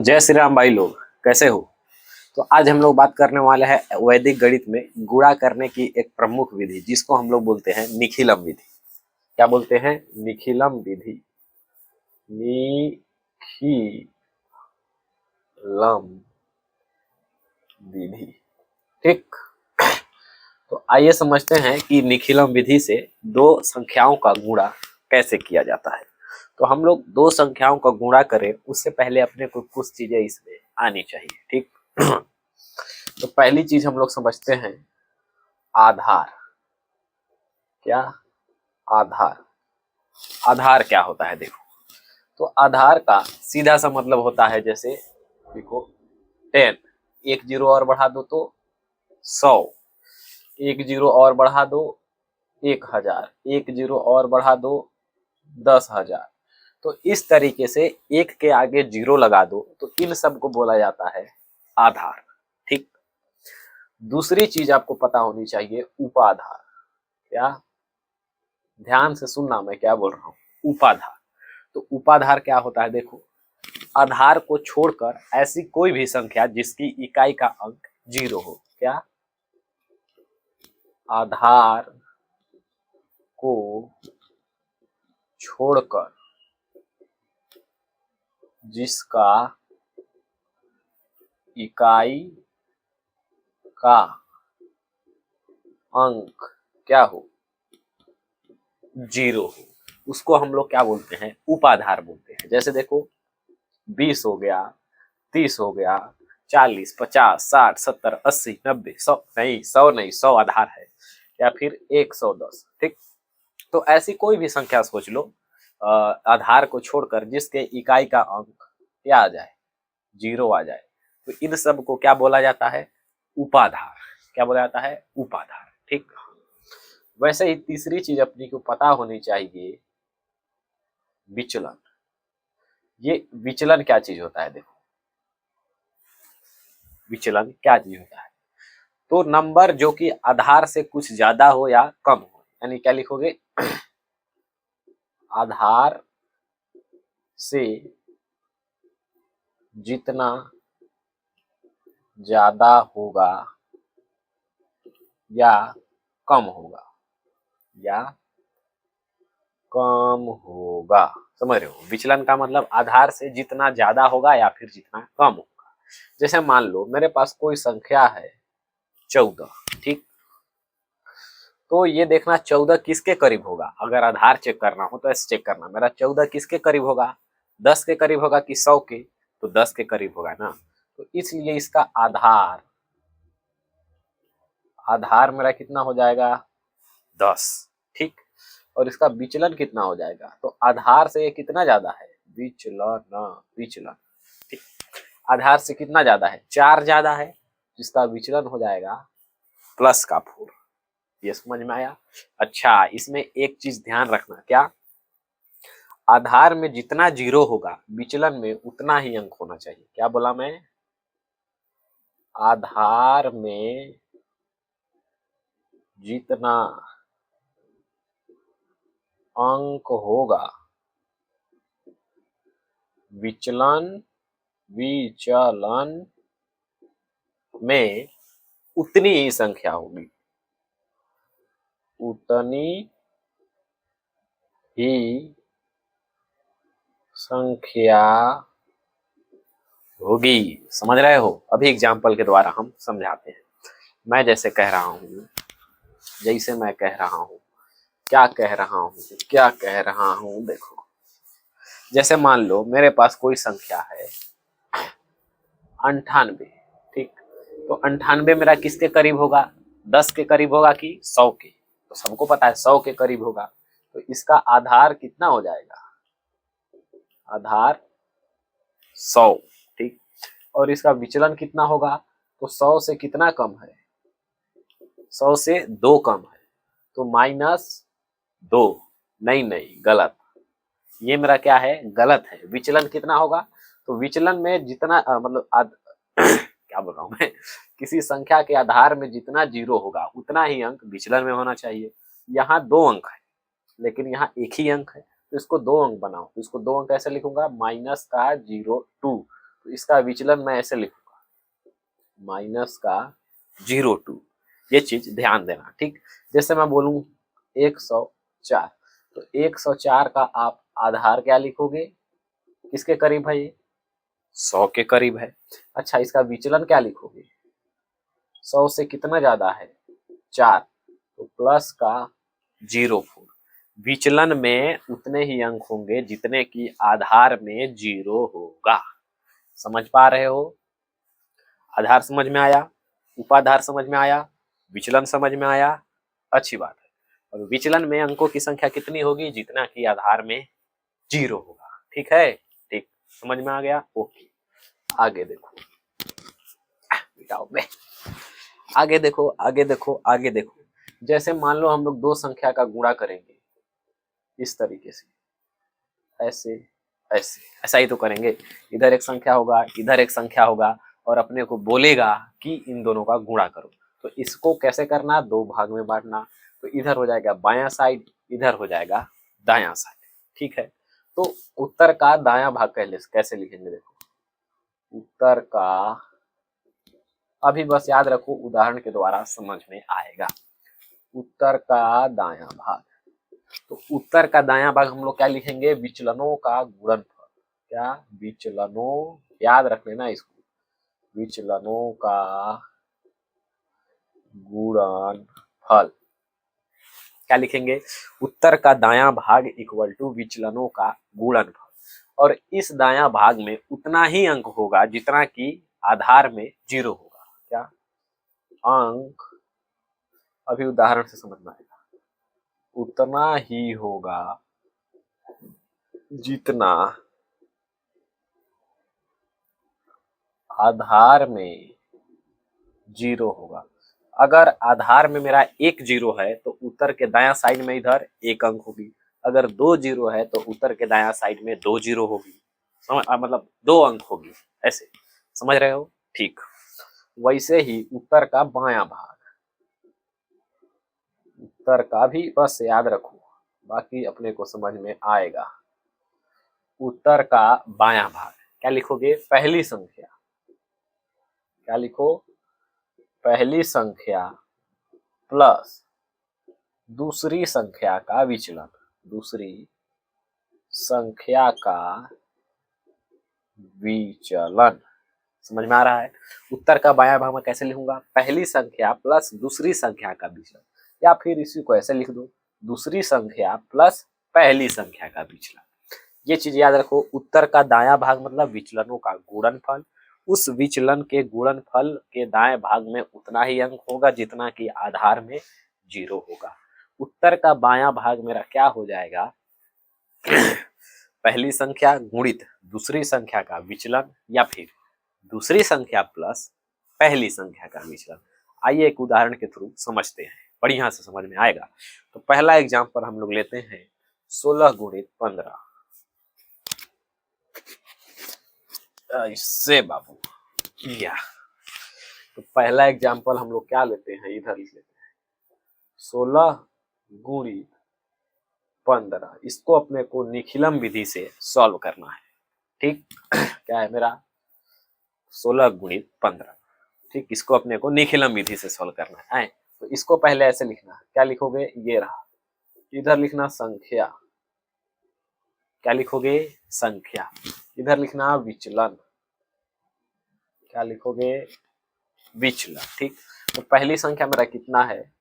जय श्री राम भाई लोग, कैसे हो। तो आज हम लोग बात करने वाले हैं वैदिक गणित में गुणा करने की एक प्रमुख विधि जिसको हम लोग बोलते हैं निखिलम विधि। क्या बोलते हैं? निखिलम विधि। निखिलम विधि। ठीक। तो आइए समझते हैं कि निखिलम विधि से दो संख्याओं का गुणा कैसे किया जाता है। तो हम लोग दो संख्याओं का गुणा करें उससे पहले अपने को कुछ चीजें इसमें आनी चाहिए। ठीक। तो पहली चीज हम लोग समझते हैं आधार। क्या? आधार। आधार क्या होता है? देखो, तो आधार का सीधा सा मतलब होता है, जैसे देखो 10, एक जीरो और बढ़ा दो तो 100, एक जीरो और बढ़ा दो 1000, एक जीरो और बढ़ा दो 10,000। तो इस तरीके से एक के आगे जीरो लगा दो तो इन सब को बोला जाता है आधार। ठीक। दूसरी चीज आपको पता होनी चाहिए उपाधार। क्या? ध्यान से सुनना मैं क्या बोल रहा हूँ। उपाधार। तो उपाधार क्या होता है? देखो, आधार को छोड़कर ऐसी कोई भी संख्या जिसकी इकाई का अंक जीरो हो। क्या? आधार को छोड़कर जिसका इकाई का अंक क्या हो? जीरो हो, उसको हम लोग क्या बोलते हैं? उपाधार बोलते हैं। जैसे देखो 20 हो गया, 30 हो गया, 40, 50, 60, 70, 80, 90, 100 नहीं, 100 नहीं, 100 आधार है, या फिर 110। ठीक। तो ऐसी कोई भी संख्या सोच लो आधार को छोड़कर जिसके इकाई का अंक क्या आ जाए? जीरो आ जाए। तो इन सब को क्या बोला जाता है? उपाधार। क्या बोला जाता है? उपाधार। ठीक। वैसे ही तीसरी चीज अपनी को पता होनी चाहिए, विचलन। ये विचलन क्या चीज होता है? देखो, विचलन क्या चीज होता है? तो नंबर जो कि आधार से कुछ ज्यादा हो या कम हो, यानी क्या लिखोगे? आधार से जितना ज्यादा होगा या कम होगा, या कम होगा। समझ रहे हो? विचलन का मतलब आधार से जितना ज्यादा होगा या फिर जितना कम होगा। जैसे मान लो मेरे पास कोई संख्या है 14। ठीक। तो ये देखना 14 किसके करीब होगा। अगर आधार चेक करना हो तो ऐसे चेक करना, मेरा 14 किसके करीब होगा? 10 के करीब होगा कि 100 के? तो 10 के करीब होगा ना। तो इसलिए इसका आधार, आधार मेरा कितना हो जाएगा? 10। ठीक। और इसका विचलन कितना हो जाएगा? तो आधार से ये कितना ज्यादा है? विचलन। विचलन। ठीक। आधार से कितना ज्यादा है? 4 ज्यादा है, जिसका विचलन हो जाएगा प्लस का 4। ये समझ में आया? अच्छा, इसमें एक चीज ध्यान रखना। क्या? आधार में जितना जीरो होगा विचलन में उतना ही अंक होना चाहिए। क्या बोला मैं? आधार में जितना अंक होगा विचलन विचलन में उतनी ही संख्या होगी, उतनी ही संख्या होगी। समझ रहे हो? अभी एग्जाम्पल के द्वारा हम समझाते हैं। मैं जैसे कह रहा हूं, जैसे मैं कह रहा हूं, क्या कह रहा हूं, क्या कह रहा हूं। देखो, जैसे मान लो मेरे पास कोई संख्या है 98। ठीक। तो 98 मेरा किसके करीब होगा? 10 के करीब होगा कि 100 के? तो सबको पता है 100 के करीब होगा। तो इसका आधार कितना हो जाएगा? आधार 100। ठीक। और इसका विचलन कितना होगा? तो 100 से कितना कम है? 100 से 2 कम है, तो -2। नहीं नहीं, गलत। ये मेरा क्या है? गलत है। विचलन कितना होगा? तो विचलन में जितना मतलब क्या बोल रहा हूं मैं, किसी संख्या के आधार में जितना जीरो होगा उतना ही अंक विचलन में होना चाहिए। यहाँ 2 अंक है लेकिन यहाँ एक ही अंक है, तो इसको 2 अंक बनाओ। तो इसको 2 अंक ऐसे लिखूंगा, -02। तो इसका विचलन मैं ऐसे लिखूंगा, माइनस का 0 टू, ये चीज ध्यान देना, ठीक। जैसे मैं बोलूं 104, तो 104 का आप आधार क्या लिखोगे, किसके करीब है ये, 100 के करीब है। अच्छा, इसका विचलन क्या लिखोगे, 100 से कितना ज्यादा है, 4, तो प्लस का 0 4। विचलन में उतने ही अंक होंगे जितने की आधार में 0 होगा। समझ पा रहे हो, आधार समझ में आया, उपाधार समझ में आया, विचलन समझ में आया, अच्छी बात है। और विचलन में अंकों की संख्या कितनी होगी, जितना की आधार में 0 होगा, ठीक है, ठीक, समझ में आ गया, ओके। आगे देखो, बिटाओ बे, आगे देखो, आगे देखो, आगे देखो। जैसे मान लो हम लोग दो संख्या का गुणा करेंगे इस तरीके से, ऐसे ऐसे, ऐसा ही तो करेंगे। इधर एक संख्या होगा, इधर एक संख्या होगा, और अपने को बोलेगा कि इन दोनों का गुणा करो। तो इसको कैसे करना, दो भाग में बांटना। तो इधर हो जाएगा बायां साइड, इधर हो जाएगा दायां साइड, ठीक है। तो उत्तर का दायां भाग कैसे लिखेंगे, देखो उत्तर का, अभी बस याद रखो उदाहरण के द्वारा समझ में आएगा। उत्तर का दायां भाग, तो उत्तर का दायां भाग हम लोग क्या लिखेंगे, विचलनों का गुणनफल। क्या, विचलनों, याद रख लेना इसको, विचलनों का गुणनफल। क्या लिखेंगे, उत्तर का दायां भाग इक्वल टू विचलनों का गुणनफल। और इस दायां भाग में उतना ही अंक होगा जितना कि आधार में 0 होगा। क्या, अंक, अभी उदाहरण से समझ में आएगा, उतना ही होगा जितना आधार में 0 होगा। अगर आधार में मेरा 1 0 है तो उत्तर के दायां साइड में इधर 1 अंक होगी। अगर 2 0 है तो उत्तर के दायां साइड में 2 0 होगी, मतलब 2 अंक होगी, ऐसे समझ रहे हो, ठीक। वैसे ही उत्तर का बायां भाग, उत्तर का भी बस याद रखो, बाकी अपने को समझ में आएगा। उत्तर का बायां भाग क्या लिखोगे, पहली संख्या, क्या लिखो, पहली संख्या प्लस दूसरी संख्या का विचलन, दूसरी संख्या का विचलन। समझ में आ रहा है। उत्तर का बायां भाग में कैसे लिखूंगा, पहली संख्या प्लस दूसरी संख्या का विचलन, या फिर इसी को ऐसे लिख दो, दूसरी संख्या प्लस पहली संख्या का विचलन। ये चीज याद रखो, उत्तर का दायां भाग मतलब विचलनों का गुणनफल। उस विचलन के गुणनफल के दाएं भाग में उतना ही अंक होगा जितना कि आधार में 0 होगा। उत्तर का बायां भाग मेरा क्या हो जाएगा, पहली संख्या गुणित दूसरी संख्या का विचलन, या फिर दूसरी संख्या प्लस पहली संख्या का विचलन। आइए एक उदाहरण के थ्रू समझते हैं, बढ़िया से समझ में आएगा। तो पहला एग्जाम्पल हम लोग लेते हैं 16 गुणित 15। इससे बाबू, या तो पहला एग्जाम्पल हम लोग क्या लेते हैं, इधर लिख लेते हैं 16 गुणित 15। इसको अपने को निखिलम विधि से सॉल्व करना है, ठीक। क्या है मेरा, 16 गुणित 15, ठीक। इसको अपने को निखिलम विधि से सॉल्व करना है। तो इसको पहले ऐसे लिखना, क्या लिखोगे, ये रहा, इधर लिखना संख्या, क्या लिखोगे, संख्या, इधर लिखना विचलन, क्या लिखोगे, विचलन, ठीक। तो पहली संख्या मेरा कितना है,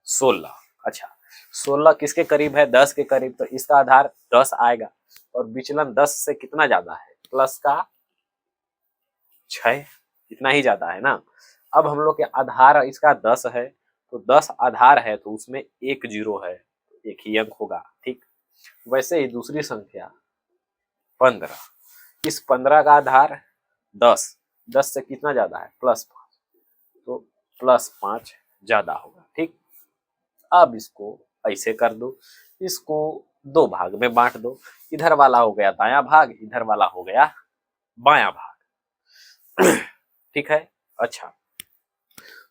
16। अच्छा, 16 किसके करीब है, 10 के करीब, तो इसका आधार 10 आएगा। और विचलन 10 से कितना ज्यादा है, प्लस का 6, इतना ही ज्यादा है ना। अब हम लोग के आधार इसका 10 है, तो 10 आधार है तो उसमें 1 0 है, एक ही अंक होगा, ठीक। वैसे ही दूसरी संख्या 15, इस 15 का आधार 10, 10 से कितना ज्यादा है, +5, तो +5 ज्यादा होगा, ठीक। अब इसको ऐसे कर दो, इसको दो भाग में बांट दो, इधर वाला हो गया दायां भाग, इधर वाला हो गया बायां भाग। ठीक है। अच्छा,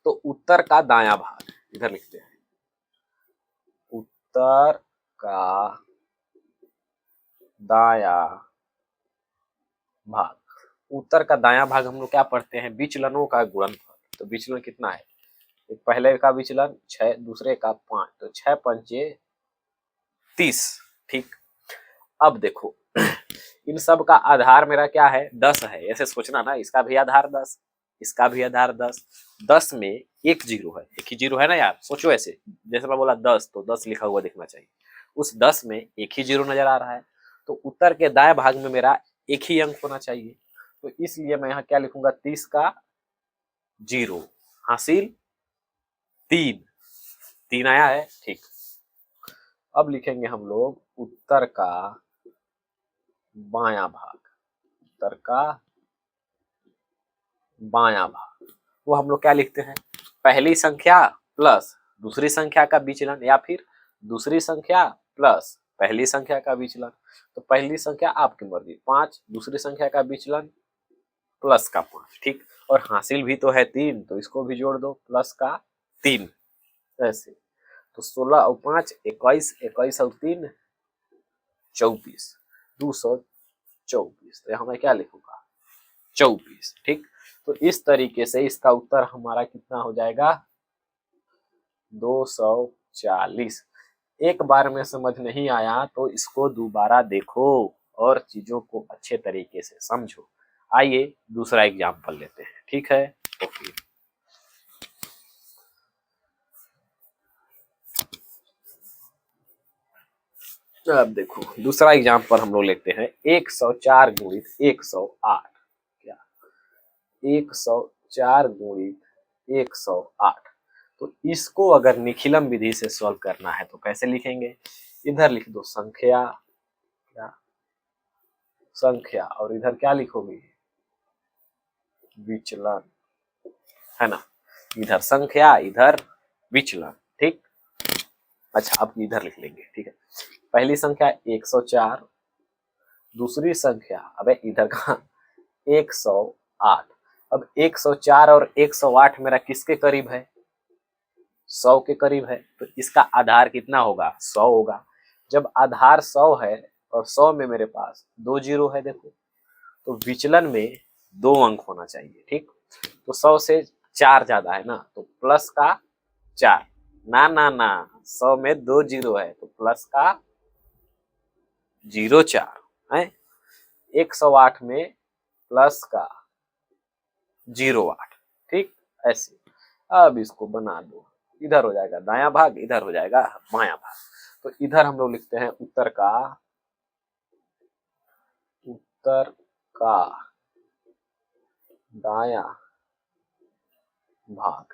तो उत्तर का दायां भाग इधर लिखते हैं, उत्तर का दायां भाग, उत्तर का दायां भाग हम लोग क्या पढ़ते हैं, विचलनों का गुणनफल। तो विचलन कितना है, एक पहले का विचलन 6, दूसरे का 5, तो 6 पंचे 30। ठीक, अब देखो इन सब का आधार मेरा क्या है, 10 है। ऐसे सोचना ना, इसका भी आधार 10, इसका भी आधार 10, 10 में एक जीरो है, एक ही जीरो है ना यार। सोचो ऐसे, जैसे मैं बोला 10 तो 10 लिखा हुआ दिखना चाहिए, उस 10 में एक ही जीरो नजर आ रहा है, तो उत्तर के दाएं भाग में मेरा एक ही अंक होना चाहिए। तो इसलिए मैं यहाँ क्या लिखूंगा, 30 का जीरो हासिल 3, 3 आया है। ठीक, अब लिखेंगे हम लोग उत्तर का बायां भाग, उत्तर का बायां भाग। वो हम लोग क्या लिखते हैं, पहली संख्या प्लस दूसरी संख्या का विचलन, या फिर दूसरी संख्या प्लस पहली संख्या का विचलन। तो पहली संख्या आपकी मर्जी 5, दूसरी संख्या का विचलन प्लस का 5। ठीक, और हासिल भी तो है 3, तो इसको भी जोड़ दो, प्लस का 3। ऐसे तो 16 और 5 21, 21 और 3 24, 224। तो यहाँ मैं क्या लिखूंगा, 24। ठीक, तो इस तरीके से इसका उत्तर हमारा कितना हो जाएगा, 240। एक बार में समझ नहीं आया तो इसको दोबारा देखो और चीजों को अच्छे तरीके से समझो। आइए दूसरा एग्जाम्पल लेते हैं। ठीक है, ओके। अब देखो दूसरा एग्जाम्पल हम लोग लेते हैं, 104 गुणित 108। क्या, 104 गुणित 108। तो इसको अगर निखिलम विधि से सॉल्व करना है तो कैसे लिखेंगे, इधर लिख दो संख्या, क्या संख्या, और इधर क्या लिखोगे, विचलन, है ना। इधर संख्या, इधर विचलन। ठीक, अच्छा अब इधर लिख लेंगे। ठीक है, पहली संख्या 104, दूसरी संख्या, अबे इधर का 108। अब 104 और 108 मेरा किसके करीब है, 100 के करीब है। तो इसका आधार कितना होगा, 100 होगा। जब आधार 100 है और 100 में मेरे पास 2 जीरो है, देखो तो विचलन में 2 अंक होना चाहिए। ठीक, तो 100 से 4 ज्यादा है ना, तो प्लस का 4, ना ना ना, 100 में 2 जीरो है तो प्लस का 04 है, 108 में प्लस का 08। ठीक, ऐसे अब इसको बना दो, इधर हो जाएगा दायां भाग, इधर हो जाएगा बायां भाग। तो इधर हम लोग लिखते हैं उत्तर का दायां भाग।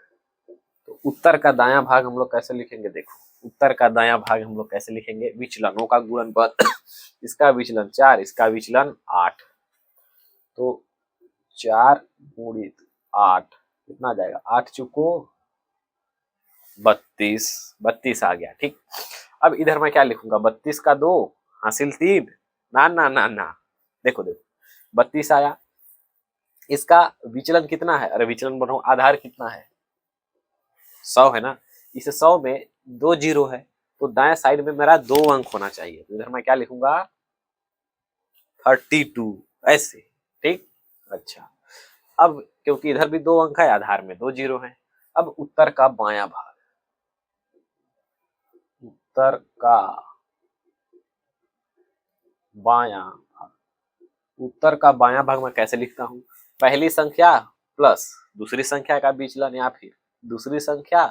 तो उत्तर का दायां भाग हम लोग कैसे लिखेंगे, देखो उत्तर का दायां भाग हम लोग कैसे लिखेंगे, विचलनों का गुणनफल। इसका विचलन 4, इसका विचलन 8, तो 4 गुणित 8 कितना आ जाएगा, 8 चुको 32, 32 आ गया। ठीक, अब इधर मैं क्या लिखूंगा, 32 का 2 हासिल 3, ना ना ना ना, देखो देखो 32 आया। इसका विचलन कितना है, अरे विचलन बनाओ, आधार कितना है, 100 है ना। इस 100 में 2 जीरो है, तो दाएं साइड में मेरा 2 अंक होना चाहिए। तो इधर मैं क्या लिखूंगा, 32 ऐसे। ठीक, अच्छा अब क्योंकि इधर भी 2 अंक है, आधार में 2 जीरो है। अब उत्तर का बायां भाग, उत्तर का बायां भाग, उत्तर का बायां भाग मैं कैसे लिखता हूं, पहली संख्या प्लस दूसरी संख्या का विचलन, या फिर दूसरी संख्या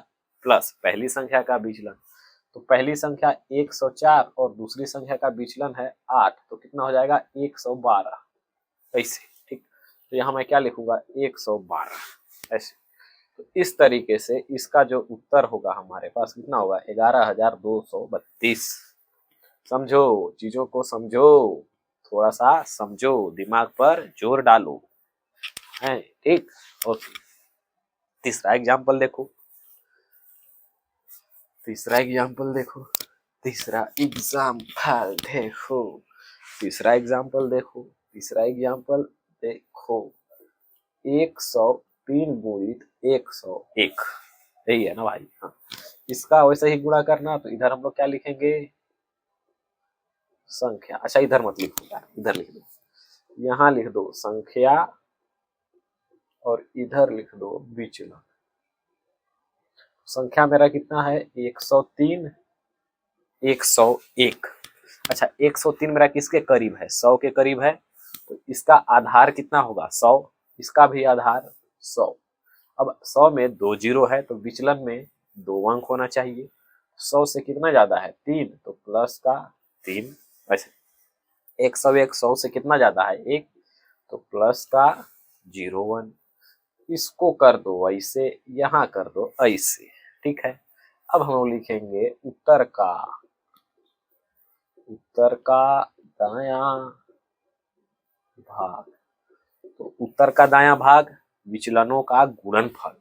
प्लस पहली संख्या का विचलन। तो पहली संख्या 104 और दूसरी संख्या का विचलन है 8, तो कितना हो जाएगा 112 ऐसे। ठीक, तो यहाँ मैं क्या लिखूंगा 112 ऐसे। तो इस तरीके से इसका जो उत्तर होगा हमारे पास कितना होगा, 11,232। समझो, चीजों को समझो, थोड़ा सा समझो, दिमाग पर जोर डालो, है। ठीक, ओके। तीसरा एग्जाम्पल देखो, तीसरा एग्जाम्पल देखो, तीसरा एग्जाम्पल देखो, तीसरा एग्जाम्पल देखो, तीसरा एग्जाम्पल देखो, 103 गुणित 101, यही है ना भाई। हाँ, इसका वैसे ही गुणा करना, तो इधर हम लोग क्या लिखेंगे, संख्या। अच्छा इधर मत लिखो यार, इधर लिख दो, यहाँ लिख दो संख्या और इधर लिख दो विचलन। संख्या मेरा कितना है 103 101। अच्छा 103 मेरा किसके करीब है 100 के करीब है, तो इसका आधार कितना होगा 100, इसका भी आधार 100। अब 100 में 2 जीरो है तो विचलन में 2 अंक होना चाहिए। 100 से कितना ज्यादा है 3, तो प्लस का 3। ऐसे 101 100 से कितना ज्यादा है 1, तो प्लस का 01। इसको कर दो ऐसे, यहाँ कर दो ऐसे, ठीक है। अब हम लोग लिखेंगे उत्तर का दायां भाग। तो उत्तर का दायां भाग विचलनों का गुणनफल।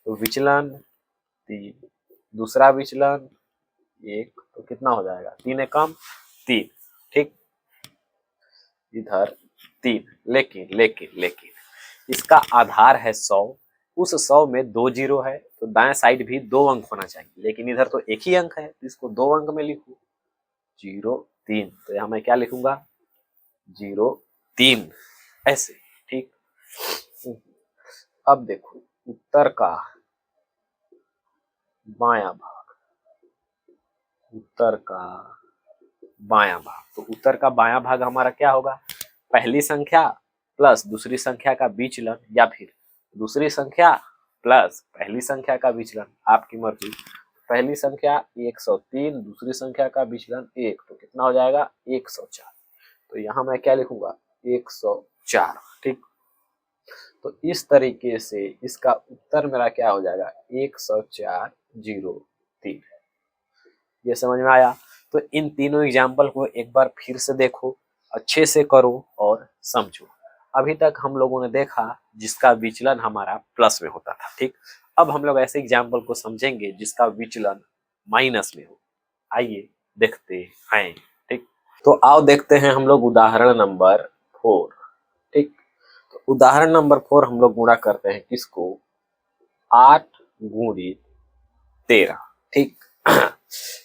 तो विचलन 3, दूसरा विचलन 1, तो कितना हो जाएगा 3 एकम 3, ठीक। इधर 3, लेकिन इसका आधार है 100, उस 100 में 2 जीरो है तो दाएं साइड भी 2 अंक होना चाहिए, लेकिन इधर तो एक ही अंक है तो इसको 2 अंक में लिखूं 03। तो यहाँ मैं क्या लिखूंगा 03 ऐसे, ठीक। अब देखो उत्तर का बायां भाग, उत्तर का बायां भाग। तो उत्तर का बायां भाग हमारा क्या होगा, पहली संख्या प्लस दूसरी संख्या का विचलन, या फिर दूसरी संख्या प्लस पहली संख्या का विचलन, आपकी मर्जी। पहली संख्या 103, दूसरी संख्या का विचलन 1, तो कितना हो जाएगा 104। तो यहाँ मैं क्या लिखूंगा 104, ठीक। तो इस तरीके से इसका उत्तर मेरा क्या हो जाएगा 10403। ये समझ में आया। तो इन तीनों एग्जाम्पल को एक बार फिर से देखो, अच्छे से करो और समझो। अभी तक हम लोगों ने देखा जिसका विचलन हमारा प्लस में होता था, ठीक। अब हम लोग ऐसे एग्जाम्पल को समझेंगे जिसका विचलन माइनस में हो। आइए देखते हैं, ठीक। तो आओ देखते हैं हम लोग उदाहरण नंबर 4, ठीक। तो उदाहरण नंबर 4 हम लोग गुणा करते हैं किसको 8 गुणित 13, ठीक।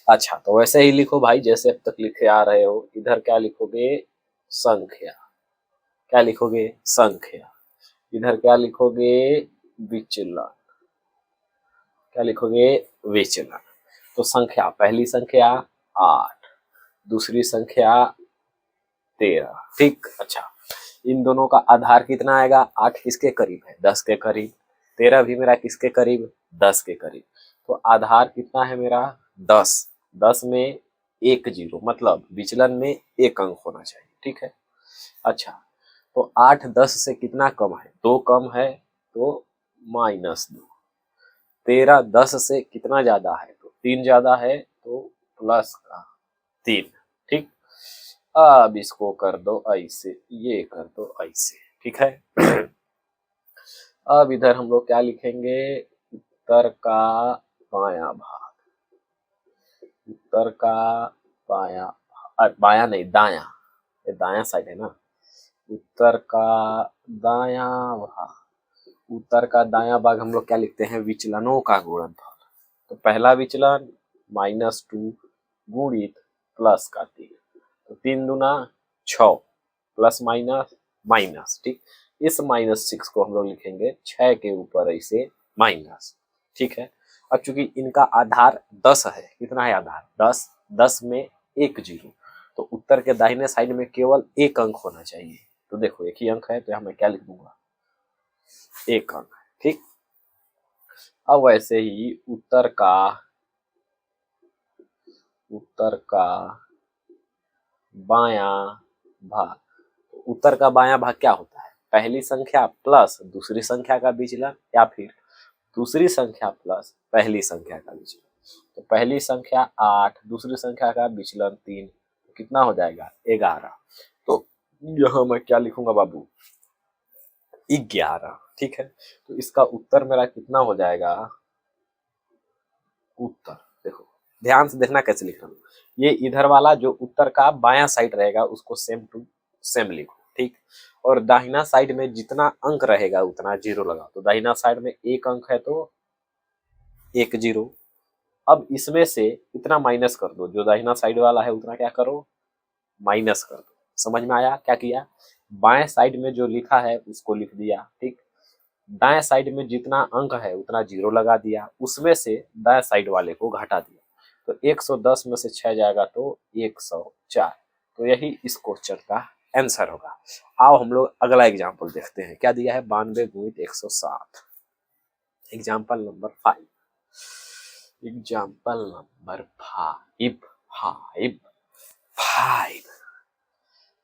अच्छा तो वैसे ही लिखो भाई जैसे अब तक लिखे आ रहे हो। इधर क्या लिखोगे संख्या, क्या लिखोगे संख्या। इधर क्या लिखोगे विचलन, क्या लिखोगे विचलन। तो संख्या, पहली संख्या 8, दूसरी संख्या 13, ठीक। अच्छा इन दोनों का आधार कितना आएगा 8 किसके करीब है 10 के करीब, 13 भी मेरा किसके करीब 10 के करीब। तो आधार कितना है मेरा 10, 10 में 1 जीरो, मतलब विचलन में 1 अंक होना चाहिए, ठीक है। अच्छा तो 8 10 से कितना कम है 2 कम है तो -2। 13 10 से कितना ज्यादा है तो 3 ज्यादा है तो प्लस का 3, ठीक। अब इसको कर दो ऐसे, ये कर दो ऐसे, ठीक है। अब इधर हम लोग क्या लिखेंगे उत्तर का बायां भाग, उत्तर का बायां नहीं दायां, ये दायां साइड है ना। उत्तर का दायां भाग, उत्तर का दायां भाग हम लोग क्या लिखते हैं विचलनों का गुणनफल। तो पहला विचलन -2 गुणित प्लस का 3, तो 3 दूना 6 प्लस माइनस माइनस, ठीक। इस -6 को हम लोग लिखेंगे 6 के ऊपर ऐसे माइनस, ठीक है। अब चूंकि इनका आधार 10 है, कितना है आधार 10, 10 में 1 जीरो, तो उत्तर के दाहिने साइड में केवल 1 अंक होना चाहिए। तो देखो एक ही अंक है तो यहाँ मैं क्या लिख दूंगा 1 अंक, ठीक। अब वैसे ही उत्तर का बायां भाग, उत्तर का बायां भाग क्या होता है पहली संख्या प्लस दूसरी संख्या का विचलन, या फिर दूसरी संख्या प्लस पहली संख्या का विचलन। तो पहली संख्या 8, दूसरी संख्या का विचलन 3, तो कितना हो जाएगा 11। तो यहाँ मैं क्या लिखूंगा बाबू 11, ठीक है। तो इसका उत्तर मेरा कितना हो जाएगा, उत्तर देखो ध्यान से देखना कैसे लिख रहा हूँ। ये इधर वाला जो उत्तर का बायां साइड रहेगा उसको सेम टू सेम लिखो, ठीक। और दाहिना साइड में जितना अंक रहेगा उतना जीरो लगाओ। तो दाहिना साइड में 1 अंक है तो 1 जीरो। अब इसमें से इतना माइनस कर दो, जो दाहिना साइड वाला है उतना क्या करो माइनस कर दो। समझ में आया क्या किया, बाएं साइड में जो लिखा है उसको लिख दिया, ठीक। दाएं साइड में जितना अंक है उतना जीरो लगा दिया, उसमें से दाएं साइड वाले को घटा दिया, तो 110 में से 6 जाएगा तो 104। तो यही इस क्वेश्चन का आंसर होगा। आओ हम लोग अगला एग्जाम्पल देखते हैं, क्या दिया है, 92 गुणित 107। Example number 5, example number 5, 5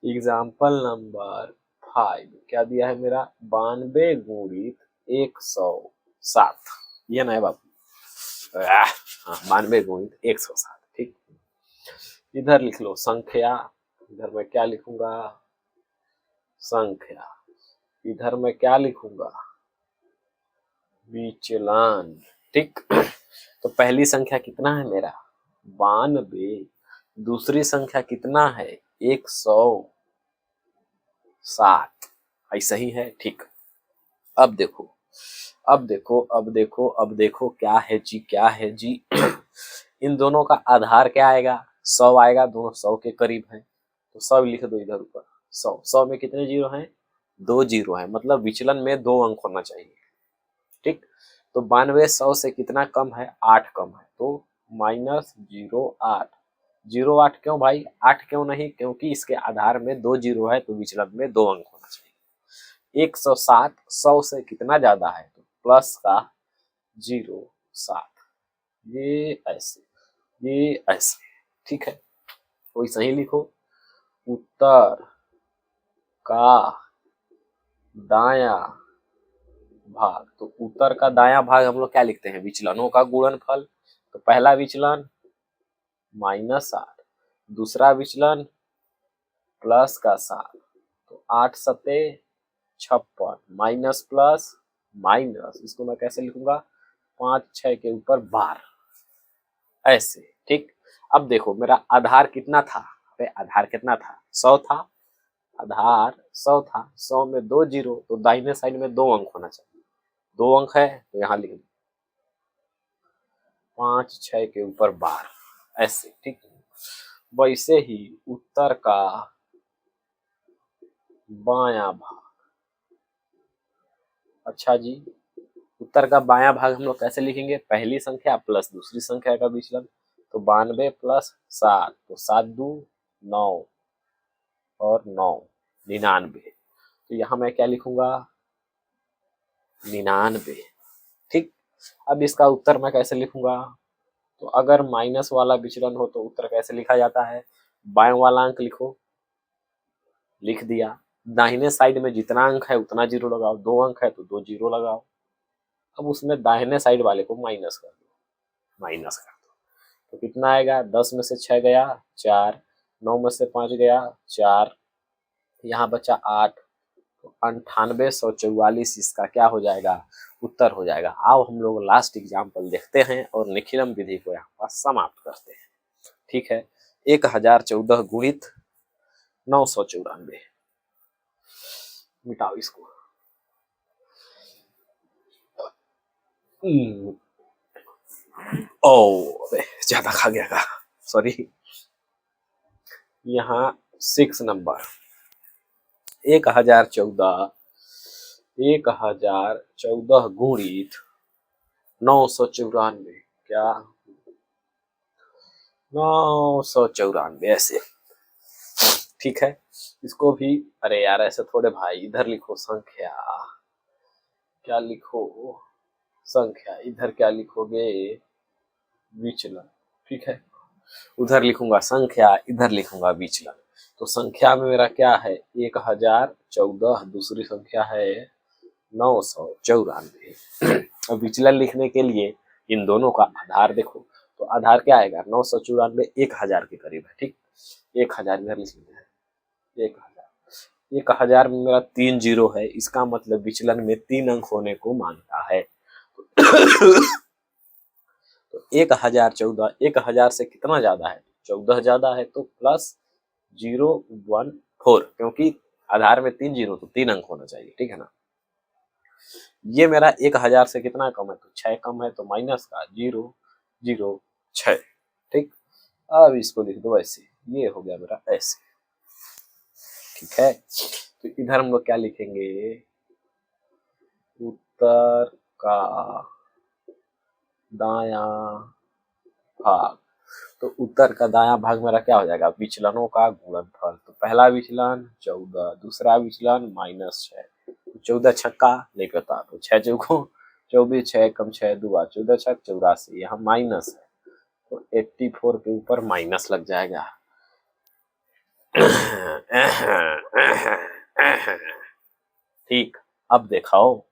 example number 5 क्या दिया है मेरा, 92 गुणित 107, ये ना है बाबू, हाँ 92 गुणित 107, ठीक। इधर लिख लो संख्या, इधर मैं क्या लिखूंगा, संख्या, इधर मैं क्या लिखूंगा, विचलन, ठीक। तो पहली संख्या कितना है मेरा, 92, दूसरी संख्या कितना है, 107, ऐसा ही है, ठीक। अब देखो, अब देखो, अब देखो, अब देखो, क्या है जी, क्या है जी इन दोनों का आधार क्या आएगा, 100 आएगा, दोनों 100 के करीब हैं, तो 100 लिख दो इधर ऊपर। 100 में कितने जीरो हैं, 2 जीरो हैं, मतलब विचलन में 2 अंक होना चाहिए, ठीक। तो 92 100 से कितना कम है, 8 कम है, तो -08। 08 क्यों भाई, 8 क्यों नहीं, क्योंकि इसके आधार में 2 जीरो है, तो विचलन में 2 अंक होना चाहिए। 107 100 से कितना ज्यादा है, तो प्लस का 07, ये ऐसे, ये ऐसे, ठीक है। तो ऐसा ही लिखो, उत्तर का दाया भाग, तो उत्तर का दाया भाग हम लोग क्या लिखते हैं, विचलनों का गुणनफल। तो पहला विचलन -8, दूसरा विचलन प्लस का 7, तो 8 सते 56, माइनस प्लस माइनस, इसको मैं कैसे लिखूंगा, 5 6 के ऊपर 12, ऐसे, ठीक। अब देखो मेरा आधार कितना था, अरे आधार कितना था, 100 था, आधार 100 था, 100 में 2 जीरो, तो दाहिने साइड में 2 अंक होना चाहिए, 2 अंक है तो यहाँ लिख दो 5 6 के ऊपर 12, ऐसे, ठीक। वैसे ही उत्तर का बायां भाग, अच्छा जी, उत्तर का बायां भाग हम लोग कैसे लिखेंगे, पहली संख्या प्लस दूसरी संख्या का विचलन, तो 92 प्लस 7, तो 7 2 9 और 9 99, तो यहाँ मैं क्या लिखूंगा, 99, ठीक। अब इसका उत्तर मैं कैसे लिखूंगा, तो अगर माइनस वाला विचलन हो तो उत्तर कैसे लिखा जाता है, बाएं वाला अंक लिखो, लिख दिया, दाहिने साइड में जितना अंक है उतना जीरो लगाओ, 2 अंक है तो 2 जीरो लगाओ, अब उसमें दाहिने साइड वाले को माइनस कर दो, माइनस कर दो, तो कितना आएगा, 10 में से 6 गया 4, 9 में से 5 गया 4, यहाँ बचा 8, तो 9844 इसका क्या हो जाएगा, उत्तर हो जाएगा। आओ हम लोग लास्ट एग्जाम्पल देखते हैं और निखिलम विधि को यहाँ पर समाप्त करते हैं, ठीक है। 1014 गुणित 994, मिटाओ इसको, ओ ज्यादा खा गया का, सॉरी। यहाँ 6 नंबर 1014 गुणित 994, क्या 994 ऐसे, ठीक है। इसको भी, अरे यार ऐसे थोड़े भाई, इधर लिखो संख्या, क्या लिखो, संख्या, इधर क्या लिखोगे, विचलन, ठीक है। उधर लिखूंगा संख्या, इधर लिखूंगा विचलन, तो संख्या में मेरा क्या है, 1014, दूसरी संख्या है 994। अब विचलन लिखने के लिए इन दोनों का आधार देखो, तो आधार क्या आएगा, 994 1000 के करीब है, ठीक। 1000 इधर लिख लेते हैं, 1000 में मेरा 3 जीरो है, इसका मतलब विचलन में 3 अंक होने को मानता है। तो 1014, 1000 से कितना ज्यादा है, 14 ज्यादा है, तो +014, क्योंकि आधार में 3 जीरो, तो 3 अंक होना चाहिए, ठीक है ना। ये मेरा 1000 से कितना कम है, तो 6 कम है, तो माइनस का 006, ठीक। अब इसको लिख दो ऐसे, ये हो गया मेरा ऐसे, ठीक है। तो इधर हम लोग क्या लिखेंगे, उत्तर का दायां भाग। तो उत्तर का दायां भाग मेरा क्या हो जाएगा, विचलनों का गुणनफल। तो पहला विचलन 14, दूसरा विचलन -6। 14 छक्का नहीं पता, तो 6 चौको 24, 6 कम 6 दुआ 14 छक 84, यहाँ माइनस है तो 84 के ऊपर माइनस लग जाएगा। ठीक, अब दिखाओ,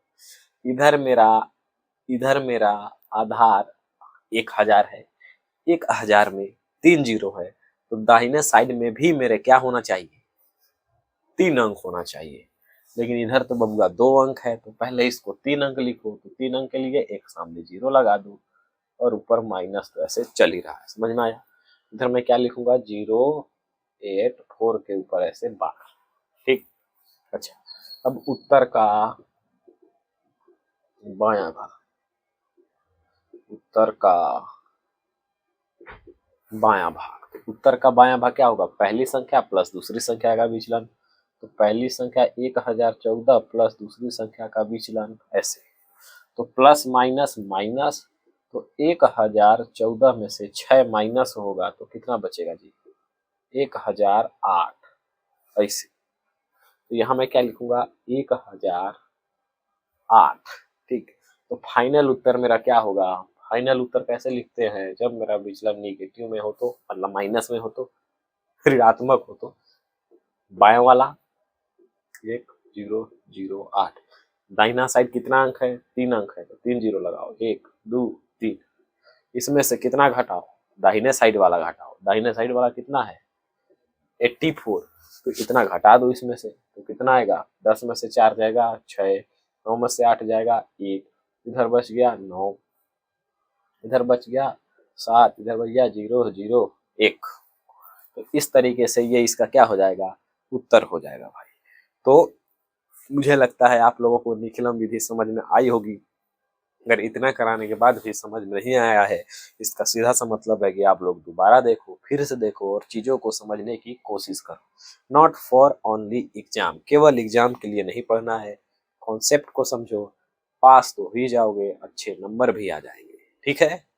इधर मेरा आधार 1000 है, 1000 में 3 जीरो है, तो दाहिने साइड में भी मेरे क्या होना चाहिए, 3 अंक होना चाहिए। लेकिन इधर तो बबुआ 2 अंक है, तो पहले इसको 3 अंक लिखो, तो 3 अंक के लिए एक सामने जीरो लगा दो और ऊपर माइनस, तो ऐसे चल ही रहा है, समझ में आया। इधर मैं क्या लिखूंगा, 084 के ऊपर ऐसे 12। ठीक, अच्छा, अब उत्तर का बायां भाग, उत्तर का बायां भाग, उत्तर का बायां भाग क्या होगा, पहली संख्या प्लस दूसरी संख्या का विचलन। तो पहली संख्या 1014 प्लस दूसरी संख्या का विचलन, ऐसे। तो प्लस माइनस माइनस, तो 1014 में से 6 माइनस होगा तो कितना बचेगा जी, 1008, ऐसे। तो यहाँ मैं क्या लिखूंगा, 1008। ठीक, तो फाइनल उत्तर मेरा क्या होगा, फाइनल उत्तर कैसे लिखते हैं, जब मेरा विचलन निगेटिव में हो तो, मतलब माइनस में हो तो, ऋणात्मक हो तो, बाएं वाला 1008, दाहिना साइड कितना अंक है, 3 अंक है, तो 3 जीरो लगाओ, 1 2 3। इसमें से कितना घटाओ, दाहिने साइड वाला घटाओ, दाहिने साइड वाला कितना है 84, तो इतना घटा दो इसमें से, तो कितना आएगा, 10 में से 4 जाएगा 6, 9 में से 8 जाएगा 1, इधर बच गया 9, इधर बच गया 7, इधर बच गया 0 0 1। तो इस तरीके से ये इसका क्या हो जाएगा, उत्तर हो जाएगा भाई। तो मुझे लगता है आप लोगों को निखिलम विधि समझ में आई होगी। अगर इतना कराने के बाद भी समझ में नहीं आया है, इसका सीधा सा मतलब है कि आप लोग दोबारा देखो, फिर से देखो और चीजों को समझने की कोशिश करो। नॉट फॉर ओनली एग्जाम, केवल एग्जाम के लिए नहीं पढ़ना है, कॉन्सेप्ट को समझो, पास तो ही जाओगे, अच्छे नंबर भी आ जाएंगे। ठीक है।